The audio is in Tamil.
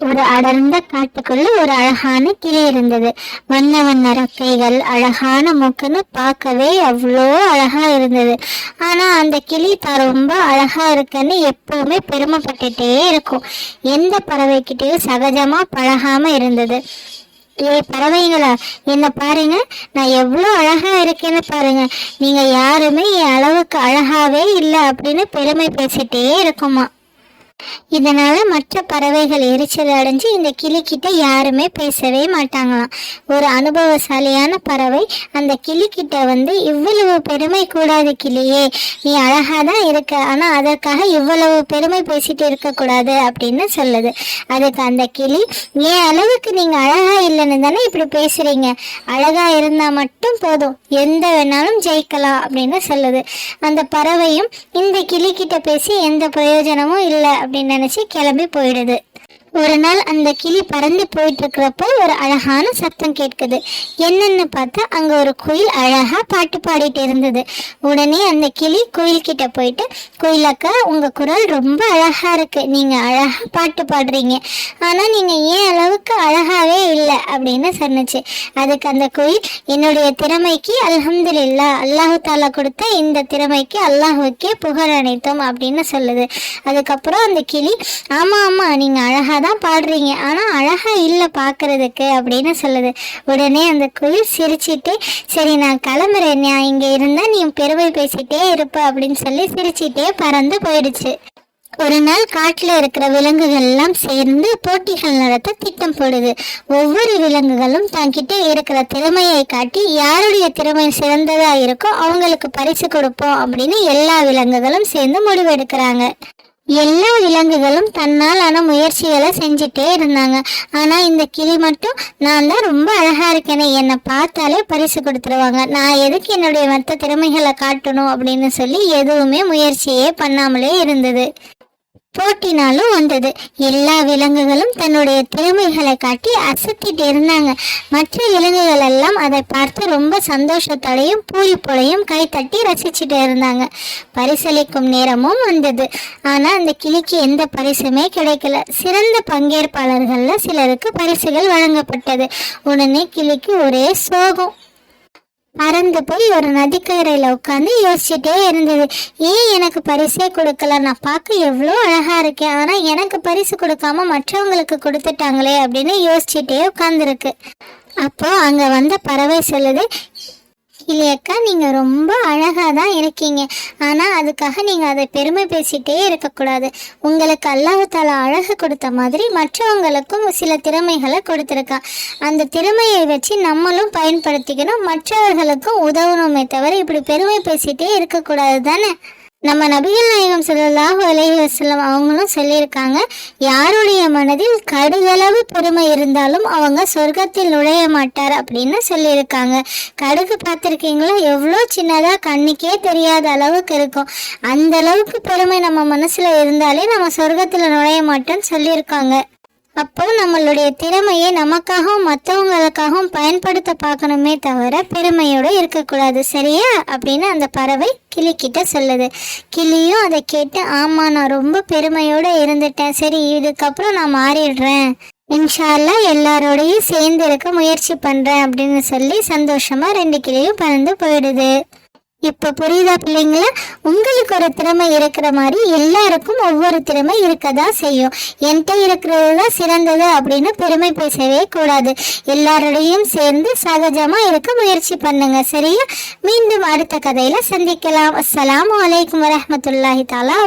ஒரு அடர்ந்த காட்டுக்குள்ள ஒரு அழகான கிளி இருந்தது. வண்ண வண்ண ரெக்கைகள், அழகான மூக்குன்னு பார்க்கவே அவ்வளோ அழகா இருந்தது. ஆனா அந்த கிளி தான் ரொம்ப அழகா இருக்குன்னு எப்பவுமே பெருமைப்பட்டுட்டே இருக்கும். எந்த பறவைக்கிட்டையும் சகஜமா பழகாம இருந்தது. பறவைங்களா, என்ன பாருங்க, நான் எவ்வளோ அழகா இருக்கேன்னு பாருங்க, நீங்க யாருமே என் அளவுக்கு அழகாவே இல்லை அப்படின்னு பெருமை பேசிட்டே இருக்குமா. இதனால மற்ற பறவைகள் எரிச்சல் அடைஞ்சு இந்த கிளி கிட்ட யாருமே பேசவே மாட்டாங்களாம். ஒரு அனுபவசாலியான பறவை அந்த கிளி கிட்ட வந்து, இவ்வளவு பெருமை கூடாது கிளியே, நீ அழகாதான் இருக்க, ஆனா அதற்காக இவ்வளவு பெருமை பேசிட்டு இருக்க கூடாது அப்படின்னு சொல்லுது. அதுக்கு அந்த கிளி, ஏன் அளவுக்கு நீங்க அழகா இல்லைன்னு தானே இப்படி பேசுறீங்க, அழகா இருந்தா மட்டும் போதும், எந்த வேணாலும் ஜெயிக்கலாம் அப்படின்னு சொல்லுது. அந்த பறவையும் இந்த கிளி கிட்ட பேசி எந்த பிரயோஜனமும் இல்லை அப்படின்னு நினைச்சு கிளம்பி போயிடுது. ஒரு நாள் அந்த கிளி பறந்து போயிட்டு இருக்கிறப்போ ஒரு அழகான சத்தம் கேட்குது. என்னன்னு பார்த்தா அங்க ஒரு குயில் அழகா பாட்டு பாடிட்டு இருந்தது. உடனே அந்த கிளி குயில் கிட்ட போயிட்டு, குயிலக்கா, உங்க குரல் ரொம்ப அழகா இருக்கு, நீங்க அழகா பாட்டு பாடுறீங்க, ஆனா நீங்க ஏன் அளவுக்கு அழகாவே இல்லை அப்படின்னு சொன்னுச்சு. அதுக்கு அந்த குயில், என்னுடைய திறமைக்கு அல்ஹம்துலில்லாஹ், அல்லாஹு தாலா கொடுத்த இந்த திறமைக்கு அல்லாஹுக்கே புகழ் அனைத்தும் அப்படின்னு சொல்லுது. அதுக்கப்புறம் அந்த கிளி, ஆமா ஆமா, நீங்க அழகா தான் பாடுறீங்க, ஆனா அழகா இல்ல பாக்குறதுக்கு அப்படின்னு சொல்லுது. உடனே அந்த குயில் சிரிச்சிட்டு, சரி நான் கிளம்புறேன், நான் இங்க இருந்தா நீ பெருமை பேசிட்டே இருப்ப அப்படின்னு சொல்லி சிரிச்சிட்டே பறந்து போயிடுச்சு. ஒரு நாள் காட்டுல இருக்கிற விலங்குகள் எல்லாம் சேர்ந்து போட்டிகள் நடத்த திட்டம் போடுது. ஒவ்வொரு விலங்குகளும் தங்கிட்ட இருக்கிற திறமையை காட்டி யாருடைய திறமை சிறந்ததா இருக்கோ அவங்களுக்கு பரிசு கொடுப்போம் அப்படின்னு எல்லா விலங்குகளும் சேர்ந்து முடிவெடுக்கிறாங்க. எல்லா விலங்குகளும் தன்னாலான முயற்சிகளை செஞ்சுட்டே இருந்தாங்க. ஆனா இந்த கிளி மட்டும், நான் தான் ரொம்ப அழகா இருக்கேனே, என்னை பார்த்தாலே பரிசு கொடுத்துருவாங்க, நான் எதுக்கு என்னுடைய மற்ற திறமைகளை காட்டணும் அப்படின்னு சொல்லி எதுவுமே முயற்சியே பண்ணாமலே இருந்தது. போட்டினாலும் வந்தது. எல்லா விலங்குகளும் தன்னுடைய திறமைகளை காட்டி அசத்திட்டு இருந்தாங்க. மற்ற விலங்குகள் எல்லாம் அதை பார்த்து ரொம்ப சந்தோஷத்தோடையும் பூரிப்போடையும் கைத்தட்டி ரசிச்சுட்டு இருந்தாங்க. பரிசளிக்கும் நேரமும் வந்தது. ஆனா அந்த கிளிக்கு எந்த பரிசுமே கிடைக்கல. சிறந்த பங்கேற்பாளர்கள்ல சிலருக்கு பரிசுகள் வழங்கப்பட்டது. உடனே கிளிக்கு ஒரே சோகம். பறந்து போய் ஒரு நதிக்கரையில உட்காந்து யோசிச்சுட்டே இருந்தது. ஏன் எனக்கு பரிசே கொடுக்கல, நான் பார்க்க எவ்வளோ அழகா இருக்கேன், ஆனா எனக்கு பரிசு கொடுக்காம மற்றவங்களுக்கு கொடுத்துட்டாங்களே அப்படின்னு யோசிச்சுட்டே உட்காந்துருக்கு. அப்போ அங்க வந்த பறவை சொல்லுது, கிளியக்கா, நீங்க ரொம்ப அழகா தான் இருக்கீங்க, ஆனா அதுக்காக நீங்க அதை பெருமை பேசிட்டே இருக்கக்கூடாது. உங்களுக்கு அல்லாஹ் தஆலா அழகு கொடுத்த மாதிரி மற்றவங்களுக்கும் சில திறமைகளை கொடுத்துருக்கா. அந்த திறமையை வச்சு நம்மளும் பயன்படுத்திக்கணும், மற்றவர்களுக்கும் உதவணுமே தவிர இப்படி பெருமை பேசிட்டே இருக்கக்கூடாது தானே. நம்ம நபிகள் நாயகம் ஸல்லல்லாஹு அலைஹி வஸல்லம் அவங்களும் சொல்லியிருக்காங்க, யாருடைய மனதில் கடுகளவு பெருமை இருந்தாலும் அவங்க சொர்க்கத்தில் நுழைய மாட்டார் அப்படின்னு சொல்லியிருக்காங்க. கடுகு பார்த்துருக்கீங்களா, எவ்வளோ சின்னதா கண்ணுக்கே தெரியாத அளவுக்கு இருக்கும். அந்த அளவுக்கு பெருமை நம்ம மனசுல இருந்தாலே நம்ம சொர்க்கத்தில் நுழைய மாட்டோம்னு சொல்லியிருக்காங்க. அப்போ நம்மளுடைய திறமையை நமக்காகவும் மற்றவங்களுக்காகவும் பயன்படுத்த பார்க்கணுமே தவிர பெருமையோடு இருக்கக்கூடாது, சரியா அப்படின்னு அந்த பறவை கிளிக்கிட்ட சொல்லுது. கிளியும் அதை கேட்டு, ஆமா, நான் ரொம்ப பெருமையோடு இருந்துட்டேன், சரி இதுக்கப்புறம் நான் மாறிடுறேன், இன்ஷா அல்லாஹ் எல்லாரோடையும் சேர்ந்து இருக்க முயற்சி பண்றேன் அப்படின்னு சொல்லி சந்தோஷமா ரெண்டு கிளியும் பறந்து போயிடுது. இப்ப புரியுதா பிள்ளைங்களா? உங்களுக்கு ஒரு திறமை இருக்கிற மாதிரி எல்லாருக்கும் ஒவ்வொரு திறமை இருக்கதான் செய்யும். என்கிட்ட இருக்கிறது தான் சிறந்தது அப்படின்னு பெருமை பேசவே கூடாது. எல்லாரோடையும் சேர்ந்து சகஜமா இருக்க முயற்சி பண்ணுங்க, சரியா? மீண்டும் அடுத்த கதையில சந்திக்கலாம். அஸ்ஸலாமு அலைக்கும் வரஹ்மத்துல்லாஹி தஆலா.